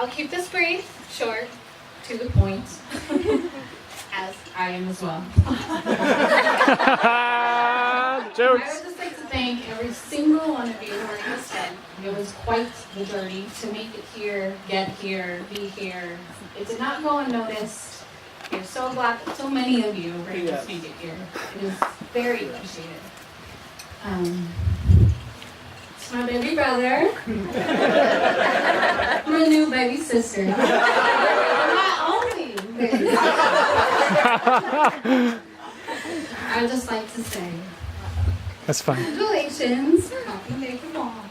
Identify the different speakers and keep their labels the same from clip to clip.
Speaker 1: I'll keep this brief, short, to the point, as I am as well.
Speaker 2: Jokes.
Speaker 1: I would just like to thank every single one of you who are in this tent. It was quite the journey to make it here, get here, be here. It did not go unnoticed. We're so glad that so many of you were able to make it here. It is very appreciated. It's my baby brother. My new baby sister. My only baby. I'd just like to say,
Speaker 2: That's fine.
Speaker 1: congratulations. Happy Megan Mom.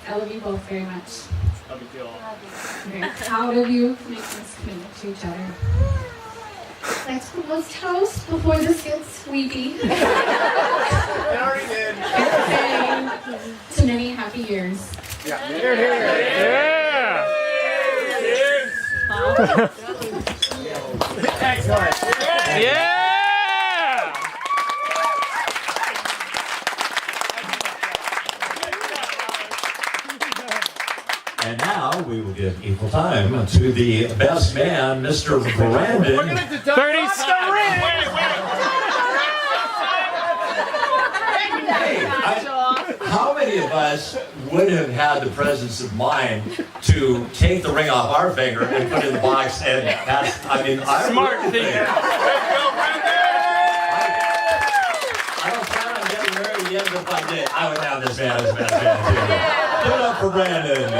Speaker 1: I love you both very much.
Speaker 3: Love you all.
Speaker 1: I'm very proud of you for making this commitment to each other. Let's toast before this gets weepy.
Speaker 3: It already did.
Speaker 1: To many happy years.
Speaker 3: Yeah.
Speaker 2: Here, here. Yeah.
Speaker 3: Excellent.
Speaker 2: Yeah.
Speaker 4: And now we will give equal time to the best man, Mr. Brandon.
Speaker 2: 30
Speaker 4: How many of us would have had the presence of mind to take the ring off our finger and put it in the box? And that's, I mean,
Speaker 2: Smart thing.
Speaker 4: I don't plan on getting married yet, but if I did, I would have this man as best man too. Give it up for Brandon.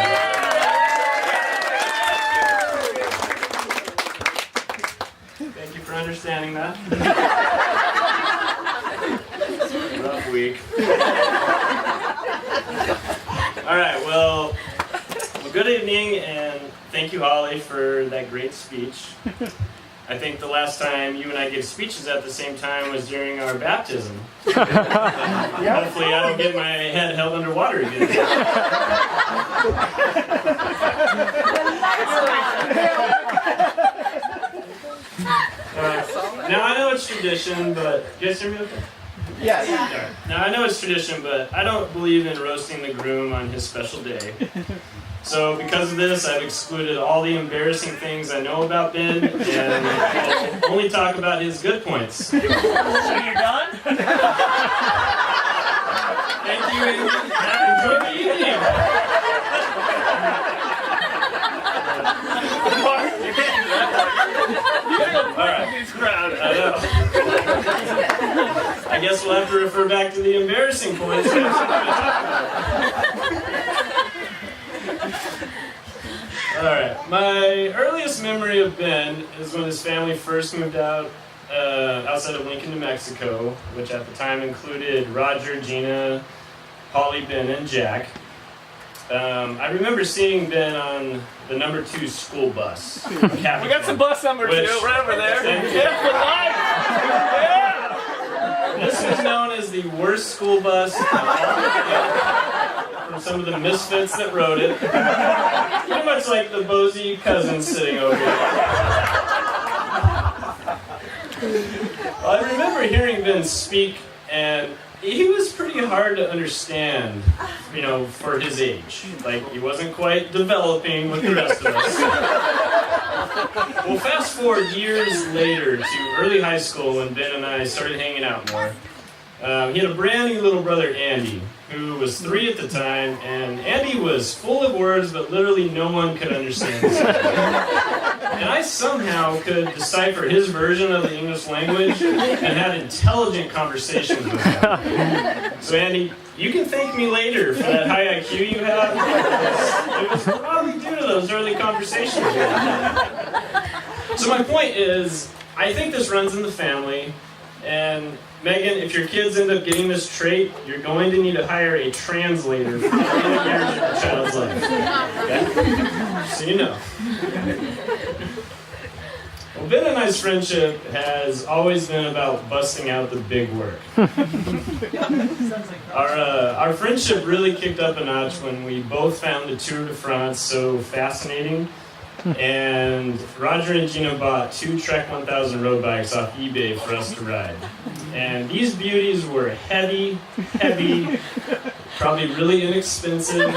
Speaker 3: Thank you for understanding that. Rough week. All right, well, good evening, and thank you, Holly, for that great speech. I think the last time you and I gave speeches at the same time was during our baptism. Hopefully I don't get my head held underwater again. Now I know it's tradition, but you guys hear me okay?
Speaker 5: Yes.
Speaker 3: Now I know it's tradition, but I don't believe in roasting the groom on his special day. So because of this, I've excluded all the embarrassing things I know about Ben, and I'll only talk about his good points. So you're done? Thank you, and enjoy the evening. Alright. I know. I guess we'll have to refer back to the embarrassing points. Alright, my earliest memory of Ben is when his family first moved out outside of Lincoln, New Mexico, which at the time included Roger, Gina, Holly, Ben, and Jack. I remember seeing Ben on the number 2 school bus.
Speaker 5: We got some bus number 2 right over there.
Speaker 3: This is known as the worst school bus from some of the misfits that wrote it. Pretty much like the Boese cousins sitting over here. Well, I remember hearing Ben speak, and he was pretty hard to understand, you know, for his age. Like, he wasn't quite developing with the rest of us. Well, fast forward years later to early high school when Ben and I started hanging out more. He had a brand new little brother, Andy, who was 3 at the time, and Andy was full of words, but literally no one could understand him. And I somehow could decipher his version of the English language and had intelligent conversations with him. So Andy, you can thank me later for that high IQ you have. It was probably due to those early conversations. So my point is, I think this runs in the family, and Megan, if your kids end up getting this trait, you're going to need to hire a translator for every year of your child's life. Okay? So you know. Well, Ben and I's friendship has always been about busting out the big work. Our friendship really kicked up a notch when we both found the Tour de France so fascinating. And Roger and Gina bought 2 Trek 1000 road bikes off eBay for us to ride. And these beauties were heavy, probably really inexpensive.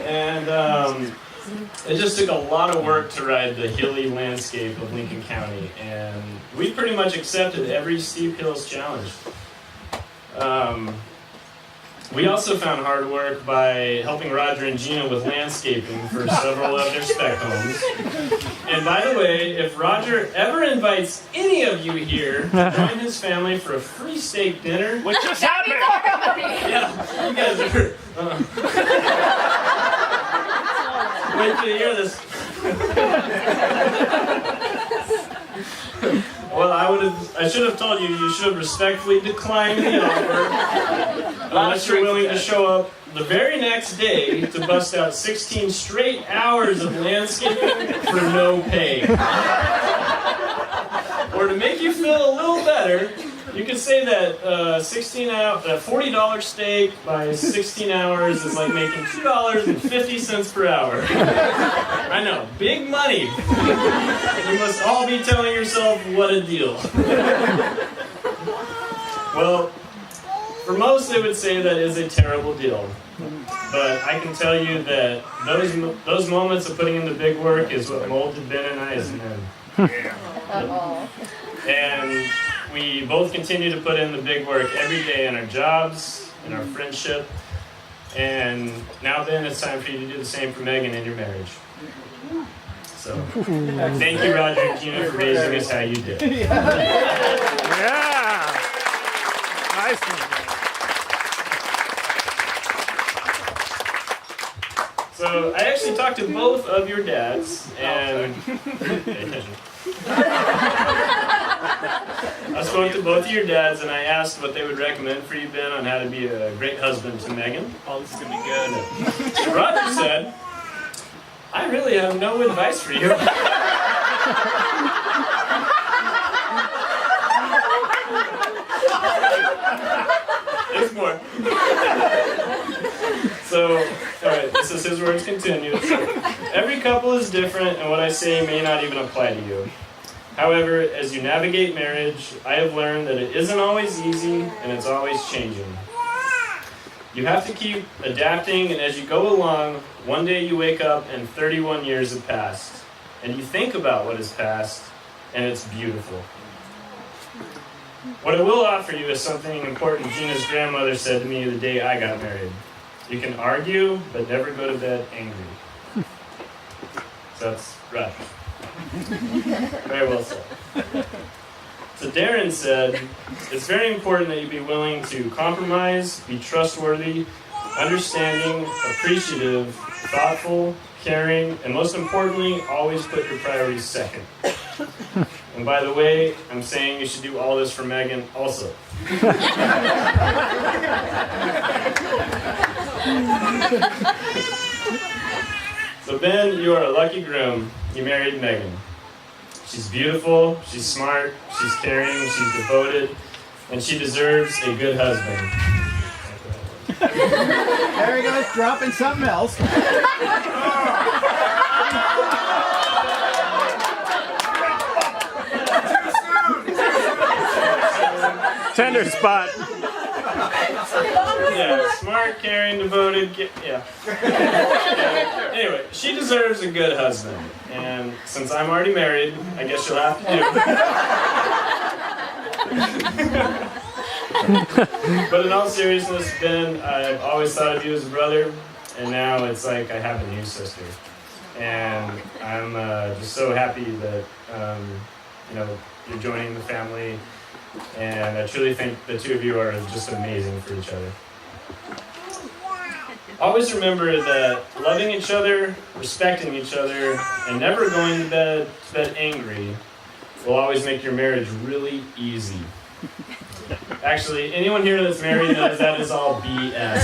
Speaker 3: And it just took a lot of work to ride the hilly landscape of Lincoln County, and we pretty much accepted every steep hills challenge. We also found hard work by helping Roger and Gina with landscaping for several of their spec homes. And by the way, if Roger ever invites any of you here to join his family for a free steak dinner,
Speaker 5: What just happened?
Speaker 3: yeah, you guys are. Wait till you hear this. Well, I should have told you. You should have respectfully declined the offer, unless you're willing to show up the very next day to bust out 16 straight hours of landscaping for no pay. Or to make you feel a little better, you could say that $40 steak by 16 hours is like making $2.50 per hour. I know, big money. You must all be telling yourself, what a deal. Well, for most they would say that is a terrible deal. But I can tell you that those moments of putting in the big work is what molded Ben and I as men. And we both continue to put in the big work every day in our jobs, in our friendship. And now, Ben, it's time for you to do the same for Megan in your marriage. So, thank you, Roger and Gina, for raising us how you did.
Speaker 2: Yeah. Nice one.
Speaker 3: So, I actually talked to both of your dads, and pay attention. I spoke to both of your dads, and I asked what they would recommend for you, Ben, on how to be a great husband to Megan.
Speaker 5: Oh, this is gonna be good.
Speaker 3: So Roger said, I really have no advice for you. There's more. So, alright, this is his words continued. Every couple is different, and what I say may not even apply to you. However, as you navigate marriage, I have learned that it isn't always easy, and it's always changing. You have to keep adapting, and as you go along, one day you wake up and 31 years have passed, and you think about what has passed, and it's beautiful. What I will offer you is something important Gina's grandmother said to me the day I got married. You can argue, but never go to bed angry. So that's right. Very well said. So Darren said, it's very important that you be willing to compromise, be trustworthy, understanding, appreciative, thoughtful, caring, and most importantly, always put your priorities second. And by the way, I'm saying you should do all this for Megan also. So Ben, you are a lucky groom. You married Megan. She's beautiful, she's smart, she's caring, she's devoted, and she deserves a good husband.
Speaker 6: There he goes, dropping something else.
Speaker 2: Tender spot.
Speaker 3: Yeah, smart, caring, devoted, yeah. Anyway, she deserves a good husband. And since I'm already married, I guess you'll have to do. But in all seriousness, Ben, I've always thought of you as a brother, and now it's like I have a new sister. And I'm just so happy that you're joining the family. And I truly think the two of you are just amazing for each other. Always remember that loving each other, respecting each other, and never going to bed angry will always make your marriage really easy. Actually, anyone here that's married knows that is all BS.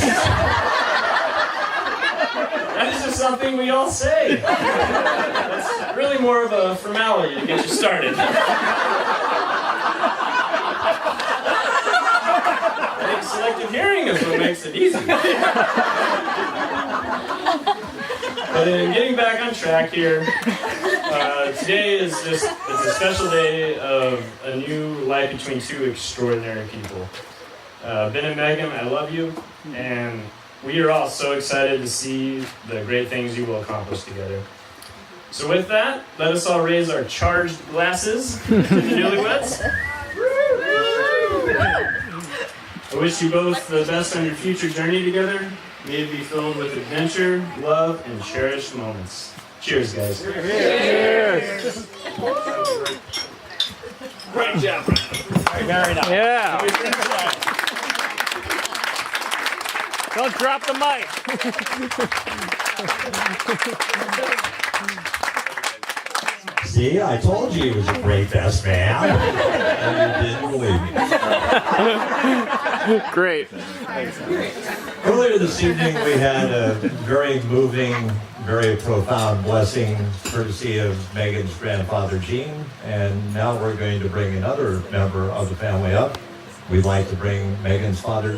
Speaker 3: That is just something we all say. That's really more of a formality to get you started. I think selective hearing is what makes it easy. But in getting back on track here, Today is it's a special day of a new life between two extraordinary people. Ben and Megan, I love you, and we are all so excited to see the great things you will accomplish together. So with that, let us all raise our charged glasses to the newlyweds. I wish you both the best on your future journey together. May it be filled with adventure, love, and cherished moments. Cheers, guys.
Speaker 2: Cheers.
Speaker 5: Great job.
Speaker 6: Very nice.
Speaker 2: Yeah. Don't drop the mic.
Speaker 4: See, I told you he was a great best man. And you didn't believe me.
Speaker 2: Great.
Speaker 4: Earlier this evening, we had a very moving, very profound blessing courtesy of Megan's grandfather, Gene. And now we're going to bring another member of the family up. We'd like to bring Megan's father,